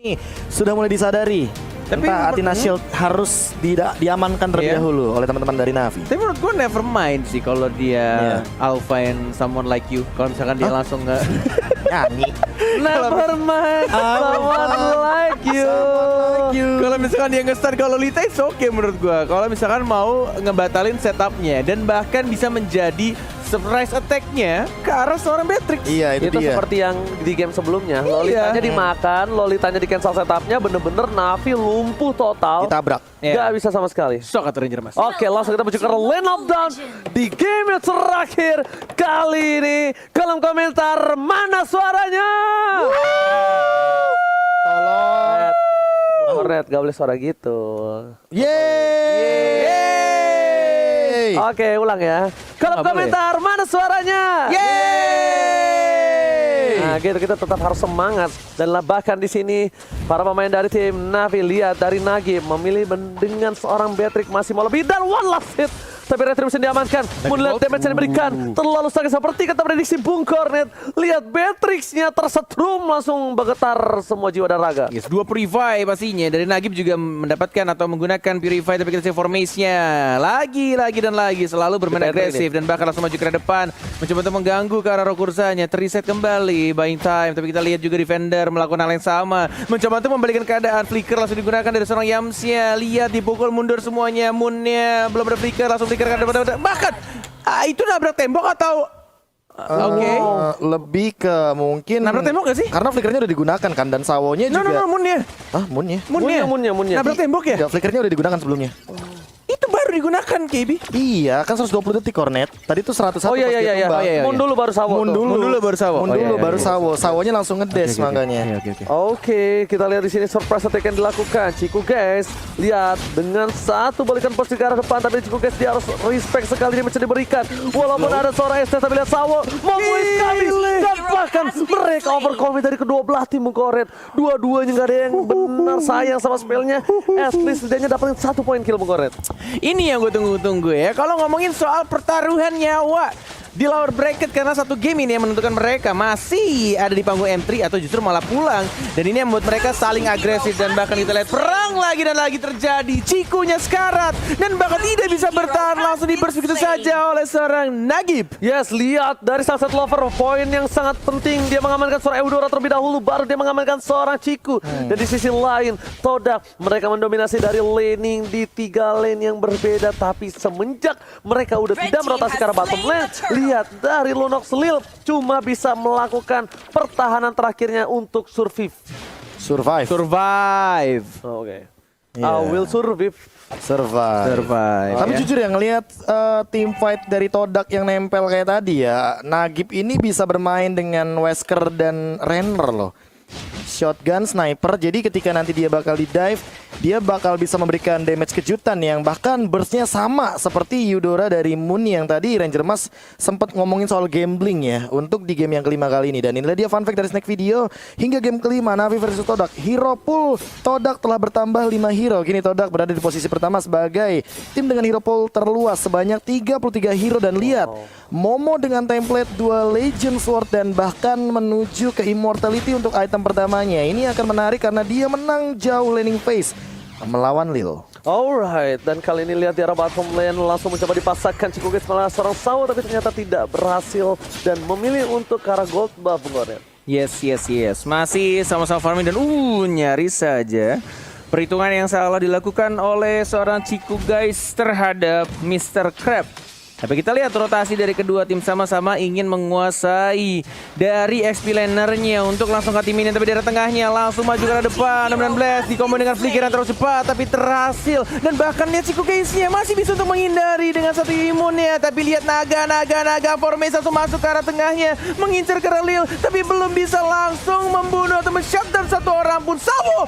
Ini sudah mulai disadari. Tapi Entah Athena Shield harus diamankan terlebih dahulu oleh teman-teman dari Navi. Tapi menurut gue never mind sih kalau dia I'll find someone like you. Kalau misalkan dia langsung nggak Nyanyi. never mind someone like you. Kalau misalkan dia nge-start kalau Lolita it's okay menurut gue. Kalau misalkan mau ngebatalin setupnya dan bahkan bisa menjadi surprise attack-nya ke arah seorang Beatrix. Iya itu Itu dia. seperti yang di game sebelumnya. Lolitanya dimakan, Lolitanya di cancel setupnya, bener-bener Navi lumpuh total. Ditabrak. Gak bisa sama sekali. Sok atau Ranger Mas. Oke, langsung kita menuju ke lane of down di game yang terakhir kali ini. Kolom komentar mana suaranya? Tolong. Red, gak boleh suara gitu. Yeay. Oke, ulang ya. Kolom Nggak komentar mana suaranya? Yeay. Nah, gitu kita tetap harus semangat dan bahkan di sini para pemain dari tim Navi lihat dari Nagib memilih dengan seorang Beatrix masih mau lebih dan one last hit. Tapi Retribution diamankan. Melihat damage yang diberikan terlalu sakit seperti kata prediksi Bung Cornet. Lihat Beatrix-nya tersetrum langsung bergetar semua jiwa dan raga. Yes, 2 Purify pastinya. Dari Nagib juga mendapatkan atau menggunakan Purify, tapi kita see formation-nya lagi dan lagi selalu bermain agresif dan bahkan langsung maju ke depan mencoba untuk mengganggu ke arah Rokursanya. Terreset kembali buying time, tapi kita lihat juga Defender melakukan hal yang sama, mencoba untuk membalikan keadaan. Flicker langsung digunakan dari seorang Yamsnya. Lihat dipukul mundur semuanya. Moonnya belum ada flicker, langsung flicker ke depan. Bahkan itu nabrak tembok atau Lebih ke mungkin nabrak tembok gak sih? karena flickernya udah digunakan kan dan sawonya juga. No, Moonnya. Ah, moonnya. Munnya. Nabrak tembok ya? Ya, flickernya udah digunakan sebelumnya. Itu baru digunakan, KB. Iya, kan 120 detik Cornet. Tadi tuh 101 Oh iya pas dia iya iya. tumbang. iya. Mun dulu baru sawo. Mun tuh. dulu. baru sawo. Mun dulu baru sawo. Sawonya langsung ngedes makanya. Oke, kita lihat di sini surprise attack yang dilakukan. Ciku guys, lihat dengan satu balikan posisi ke arah depan, tapi Ciku guys dia harus respect sekali dia bisa diberikan. Walaupun ada seorang ST, tapi lihat Sawo menguis kami dan bahkan mereka overcommit dari kedua belah tim Bungkoret. Dua-duanya nggak ada yang benar sayang sama spellnya. At least setidaknya dapetin 1 poin kill Bungkoret. Ini yang gue tunggu-tunggu ya. Kalau ngomongin soal pertaruhan nyawa di lower bracket, karena satu game ini yang menentukan mereka masih ada di panggung M3 atau justru malah pulang. Dan ini yang membuat mereka saling agresif dan bahkan kita lihat perang lagi dan lagi terjadi. Cikunya sekarat dan bahkan tidak bisa bertahan, langsung di-burst begitu saja oleh seorang Nagib. Yes, lihat dari Sunset Lover, poin yang sangat penting. Dia mengamankan seorang Eudora terlebih dahulu, baru dia mengamankan seorang Ciku. Dan di sisi lain, Todak, mereka mendominasi dari laning di 3 lane yang berbeda. Tapi semenjak mereka udah tidak merotasi ke arah bottom lane, lihat dari Lunox Lil cuma bisa melakukan pertahanan terakhirnya untuk survive. Survive. Oke. Yeah. Will survive. Survive. Tapi jujur ya ngelihat team fight dari Todak yang nempel kayak tadi ya, Nagib ini bisa bermain dengan Wesker dan Renner loh. Shotgun, sniper, jadi ketika nanti dia bakal di dive, dia bakal bisa memberikan damage kejutan yang bahkan burstnya sama seperti Eudora dari Moon yang tadi Ranger Mas sempat ngomongin soal gambling ya untuk di game yang kelima kali ini. Dan inilah dia fun fact dari Snack Video, hingga game kelima Navi versus Todak, hero pool Todak telah bertambah 5 hero. Kini Todak berada di posisi pertama sebagai tim dengan hero pool terluas sebanyak 33 hero. Dan lihat Momo dengan template 2 Legend Sword dan bahkan menuju ke Immortality untuk item pertamanya. Ini akan menarik karena dia menang jauh laning phase melawan Lil. Alright, dan kali ini lihat di arah bottom lane langsung mencoba dipasangkan Ciku guys malah seorang Sawo, tapi ternyata tidak berhasil dan memilih untuk ke arah gold buff Bungkoret. Yes. Masih sama-sama farming dan nyaris saja perhitungan yang salah dilakukan oleh seorang Ciku guys terhadap Mr. Crab. Tapi kita lihat rotasi dari kedua tim sama-sama ingin menguasai dari XP lanernya untuk langsung ke tim ini. Tapi dari tengahnya langsung maju ke depan. Dan Blast dikombo dengan flicker yang terlalu cepat tapi terhasil. Dan bahkan lihat Ciku guys-nya masih bisa untuk menghindari dengan satu imunnya. Tapi lihat naga formasi langsung masuk ke arah tengahnya, mengincar ke Lil, tapi belum bisa langsung membunuh atau men-shutdown satu orang pun. Sawo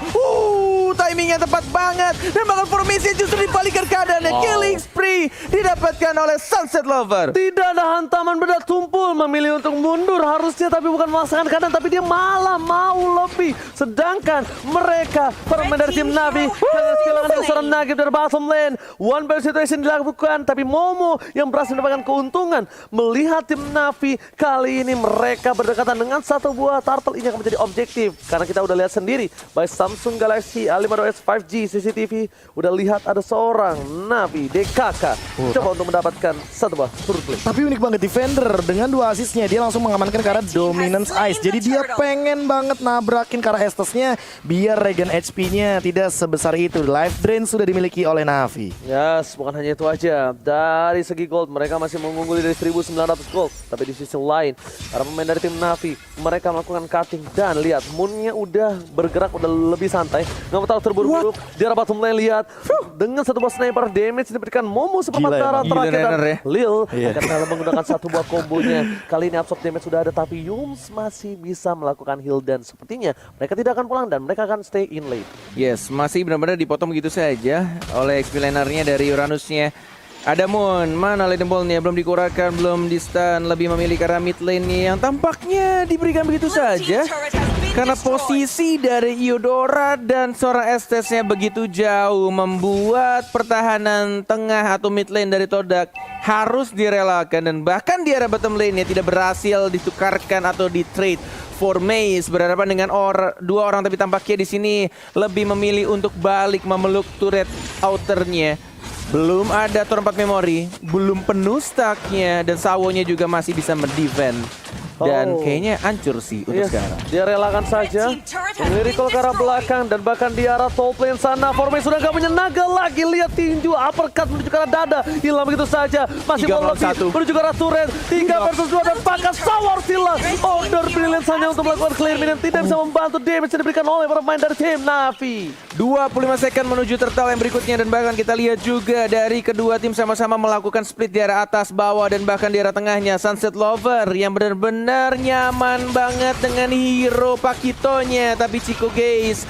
timingnya tepat banget. Dan bahkan formasi justru dibalikan keadaannya. Killing spree didapatkan oleh Sunset Lover. Tidak ada hantaman benda tumpul, memilih untuk mundur harusnya, tapi bukan memaksakan keadaan, tapi dia malah mau lebih. Sedangkan mereka permain dari tim Navi kehilangan dari seorang Nagib dari bottom lane. One ball situation dilakukan, tapi Momo yang berhasil mendapatkan keuntungan. Melihat tim Navi kali ini mereka berdekatan dengan satu buah turtle, ini akan menjadi objektif. Karena kita udah lihat sendiri by Samsung Galaxy A52s 5G CCTV udah lihat ada seorang Navi DKK coba untuk mendapatkan satu buah turret play. Tapi unik banget defender dengan 2 asisnya dia langsung mengamankan ke arah Dominance Ice. Jadi dia pengen banget nabrakin ke arah Estesnya biar regen HP-nya tidak sebesar itu. Life drain sudah dimiliki oleh Navi. Yes, bukan hanya itu aja. Dari segi gold mereka masih mengungguli dari 1900 gold. Tapi di sisi lain para pemain dari tim Navi mereka melakukan cutting dan lihat Moonnya udah bergerak udah lebih santai. Nggak mau tahu terburu-buru. Di arah bottom lane lihat dengan satu buah sniper damage diberikan Momo sepakat darah terakhir dan Lil akan dalam menggunakan satu buah kombonya. Kali ini absorb damage sudah ada tapi Yums masih bisa melakukan heal dan sepertinya mereka tidak akan pulang dan mereka akan stay in lane. Yes, masih benar-benar dipotong begitu saja oleh XP lanernya dari Uranusnya. Ada Moon, mana Legend Ball-nya belum dikurangkan, belum di stun, lebih memilih karena mid lane-nya yang tampaknya diberikan begitu saja. Karena posisi dari Eudora dan seorang Estesnya begitu jauh membuat pertahanan tengah atau mid lane dari Todak harus direlakan dan bahkan di area bottom lane-nya tidak berhasil ditukarkan atau di trade. For Maze berhadapan dengan dua orang tapi tampaknya di sini lebih memilih untuk balik memeluk turret outernya. Belum ada Tor 4 memori, belum penuh stacknya dan Sawonya juga masih bisa mendefend. Dan kayaknya hancur sih untuk sekarang. Dia relakan saja melirik ke arah belakang dan bahkan di arah top lane sana Formasi sudah gak punya naga lagi. Lihat tinju uppercut menuju ke arah dada, hilang begitu saja. Masih mau lebih menuju ke arah turret 3 versus 2 dan bahkan Sawar hilang. Order brilliant hanya untuk melakukan clear minion tidak bisa membantu damage yang diberikan oleh pemain dari tim Navi. 25 second menuju turtle yang berikutnya dan bahkan kita lihat juga dari kedua tim sama-sama melakukan split di arah atas, bawah dan bahkan di arah tengahnya. Sunset Lover yang benar-benar nyaman banget dengan hero Pakitonya, tapi Chico Gaze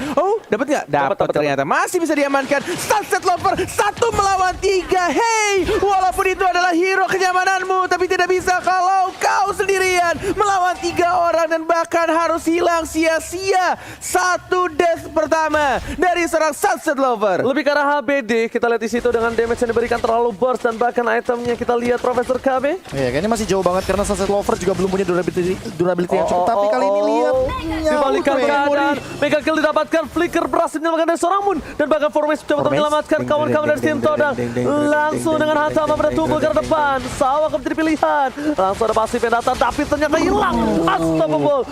dapat nggak? Dapat ternyata masih bisa diamankan. Sunset Lover 1 melawan 3. Hey, walaupun itu adalah hero kenyamananmu, tapi tidak bisa kalau kau sendirian melawan 3 orang dan bahkan harus hilang sia-sia. 1 death pertama dari seorang Sunset Lover. Lebih ke arah HBD, kita lihat di situ dengan damage yang diberikan terlalu burst dan bahkan itemnya kita lihat Profesor KB. Iya, kayaknya masih jauh banget karena Sunset Lover juga belum punya durability yang cukup. Tapi kali ini lihat dibalikan keadaan. Mega kill didapatkan, Flicker berhasil menyelamatkan dari seorang Moon dan bahkan Formasi coba untuk menyelamatkan kawan-kawan dari tim Todang. Langsung dengan hantaman pada tubuh ke depan. Sawa akan menjadi pilihan. Langsung ada pasif yang datang tapi ternyata hilang. Unstoppable.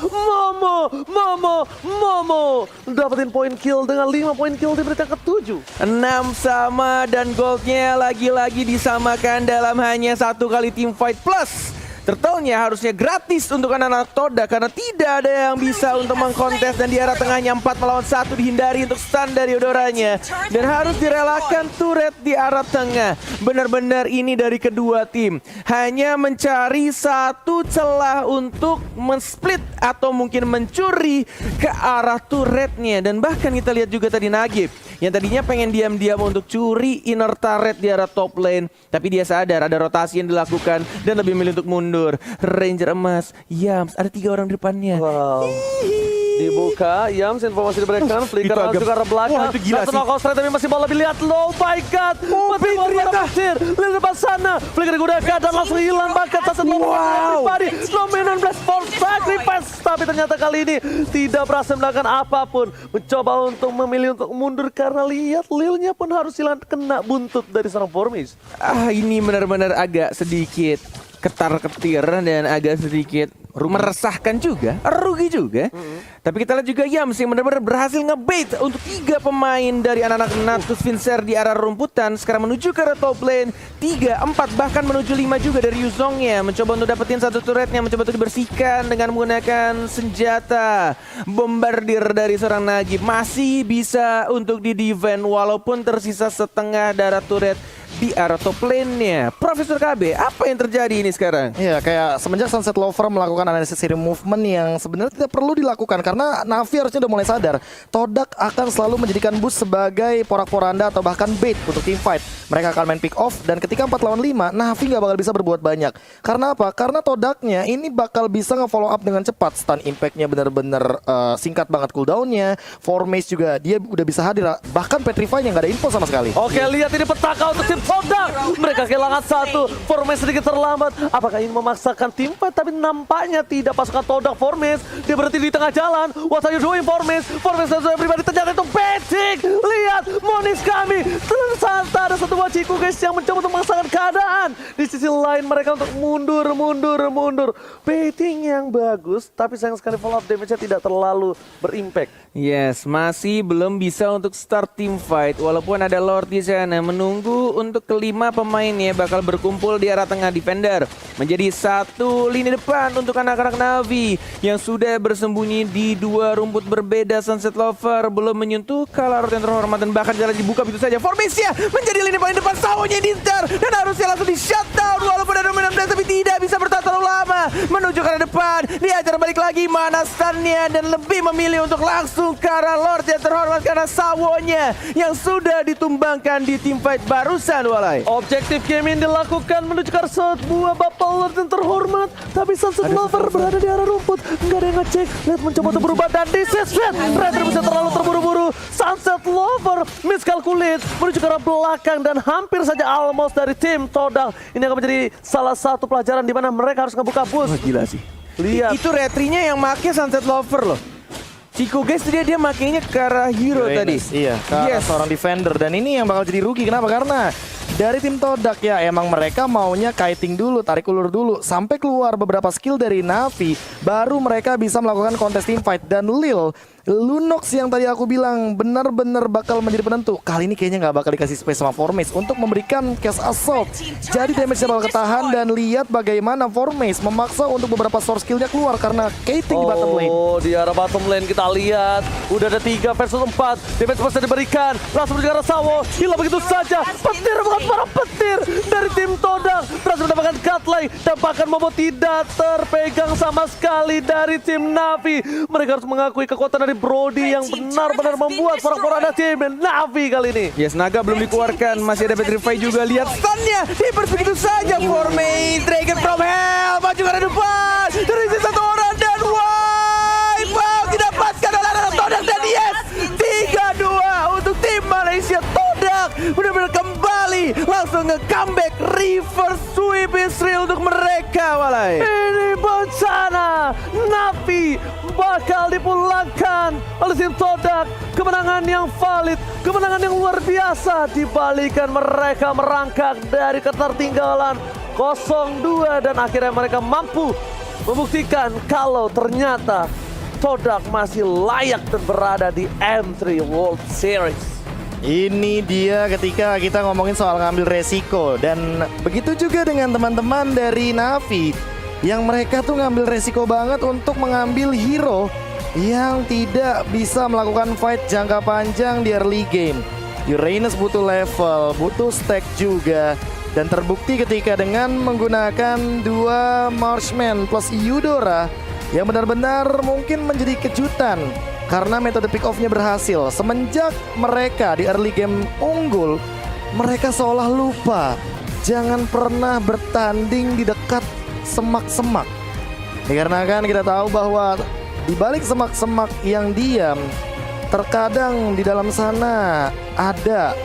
Momo dapetin poin kill dengan 5 poin kill diberikan ke-7. 6 sama dan goldnya lagi-lagi disamakan dalam hanya 1 kali team fight plus. Turtle-nya harusnya gratis untuk anak-anak Toda karena tidak ada yang bisa untuk mengkontes dan di arah tengahnya 4 melawan 1 dihindari untuk stun dari Eudoranya dan harus direlakan turret di arah tengah. Benar-benar ini dari kedua tim hanya mencari satu celah untuk men-split atau mungkin mencuri ke arah turretnya dan bahkan kita lihat juga tadi Nagib yang tadinya pengen diam-diam untuk curi inner turret di arah top lane tapi dia sadar ada rotasi yang dilakukan dan lebih memilih untuk mundur. Ranger emas, Yams, ada 3 orang di depannya. Wow. Dibuka, Yams informasi diberikan, Flicker juga ke arah belakang. Wah, itu gila sih. Straight tapi masih mau lebih lihat. Oh my god. Mobil ternyata. Lihat depan sana. Flicker digunakan dan langsung hilang bakat. Wow. Dominan Blast for Sacrifice. Tapi ternyata kali ini tidak berhasil melakukan apapun. Mencoba untuk memilih untuk mundur karena lihat Lilnya pun harus hilang kena buntut dari seorang Formis. Ini benar-benar agak sedikit ketar-ketir dan agak sedikit meresahkan juga, rugi juga. Tapi kita lihat juga Yams yang benar-benar berhasil ngebait untuk 3 pemain dari anak-anak Natus Vincer di arah rumputan. Sekarang menuju ke arah top lane 3, 4 bahkan menuju 5 juga dari Yuzongnya. Mencoba untuk dapetin satu turretnya, mencoba untuk dibersihkan dengan menggunakan senjata bombardir dari seorang Nagib. Masih bisa untuk di-defend walaupun tersisa setengah darah turret di arah top lane-nya. Profesor KB, apa yang terjadi ini sekarang? Iya, kayak semenjak Sunset Lover melakukan analisis hero movement yang sebenarnya tidak perlu dilakukan karena Navi harusnya udah mulai sadar Todak akan selalu menjadikan boost sebagai porak-poranda atau bahkan bait untuk team fight. Mereka akan main pick off dan ketika 4 lawan 5, Navi nggak bakal bisa berbuat banyak. Karena apa? Karena Todaknya ini bakal bisa nge-follow up dengan cepat. Stun impact-nya bener-bener singkat banget cooldown-nya. Formage juga dia udah bisa hadir. Bahkan Petrify-nya nggak ada info sama sekali. Oke, lihat ini petaka untuk tim Todak. Mereka kehilangan satu. Formage sedikit terlambat. Apakah ingin memaksakan tim fight? Tapi nampaknya tidak. Pasukan Todak Formage. Dia berhenti di tengah jalan. What are you doing Formage? Formage dan everybody ternyata itu basic. Lihat, Monis kami. Ternyata ada satu Ciku guys yang mencoba untuk memaksakan keadaan. Di sisi lain mereka untuk mundur. Baiting yang bagus. Tapi sayang sekali follow up damage-nya tidak terlalu berimpact. Yes, masih belum bisa untuk start team fight. Walaupun ada Lord di sana menunggu untuk kelima pemainnya bakal berkumpul di arah tengah defender. Menjadi satu lini depan untuk anak-anak Navi yang sudah bersembunyi di dua rumput berbeda. Sunset Lover belum menyentuh Kalarot yang terhormat dan bahkan jalan dibuka begitu saja. Formation menjadi lini paling depan, Sawonya diincar dan harusnya langsung di shutdown walaupun ada menang tapi tidak bisa bertahan terlalu lama. Menuju ke arah depan, diajar balik lagi mana stunnya dan lebih memilih untuk langsung ke arah Lord yang terhormat karena Sawonya yang sudah ditumbangkan di team fight barusan Walai. Objektif game yang dilakukan menuju ke arah sebuah Bapak Lord yang terhormat. Tapi Sunset Lover berada di arah rumput. Nggak ada yang ngecek. Lihat mencoba untuk berubah dan disesret. Red bisa terlalu terburu-buru. Sunset Lover miskalkulit menuju ke arah belakang dan hampir saja almost dari tim Todak. Ini akan menjadi salah satu pelajaran di mana mereka harus ngebuka boost. Wah, gila sih. Lihat. Itu retrinya yang make Sunset Lover loh. Ciku guys dia makainya ke arah hero tadi. Iya, ke arah seorang defender. Dan ini yang bakal jadi rugi. Kenapa? Karena dari tim Todak ya emang mereka maunya kiting dulu, tarik ulur dulu. Sampai keluar beberapa skill dari Navi, baru mereka bisa melakukan kontes team fight. Dan Lunox yang tadi aku bilang benar-benar bakal menjadi penentu. Kali ini kayaknya nggak bakal dikasih space sama Formage untuk memberikan cast assault. Jadi damage-nya bakal ketahan dan lihat bagaimana Formage memaksa untuk beberapa source skill-nya keluar karena kiting di bottom lane. Oh, di arah bottom lane kita lihat udah ada 3 versus 4. Damage bisa diberikan. Langsung menuju ke arah Sawo. Hilang begitu saja. Petir bukan para petir dari tim Todak. Berhasil mendapatkan godlike dan bahkan Momo tidak terpegang sama sekali dari tim Navi. Mereka harus mengakui kekuatan dari Brody yang benar-benar membuat porak-poranda tim Navi kali ini. Yes, naga belum dikeluarkan, masih ada Petrify juga. Lihat stunnya, dibers begitu saja. Formate, Dragon from Hell, maju ke arah depan. Terisi satu orang dan wipe out. Didapatkan oleh anak Todak dan yes, 3-2 untuk tim Malaysia. Todak benar-benar kembali, langsung nge-comeback. Reverse sweep Israel untuk mereka, Walai. Ini bencana. Navi bakal dipulangkan oleh tim Todak. Kemenangan yang valid, kemenangan yang luar biasa. Dibalikan mereka merangkak dari ketertinggalan 0-2 dan akhirnya mereka mampu membuktikan kalau ternyata Todak masih layak dan berada di M3 World Series. Ini dia ketika kita ngomongin soal ngambil resiko. Dan begitu juga dengan teman-teman dari Navi yang mereka tuh ngambil resiko banget untuk mengambil hero yang tidak bisa melakukan fight jangka panjang di early game. Uranus butuh level, butuh stack juga. Dan terbukti ketika dengan menggunakan 2 Marshman plus Eudora yang benar-benar mungkin menjadi kejutan karena metode pick off-nya berhasil. Semenjak mereka di early game unggul, mereka seolah lupa jangan pernah bertanding di dekat semak-semak. Dikarenakan kita tahu bahwa di balik semak-semak yang diam, terkadang di dalam sana ada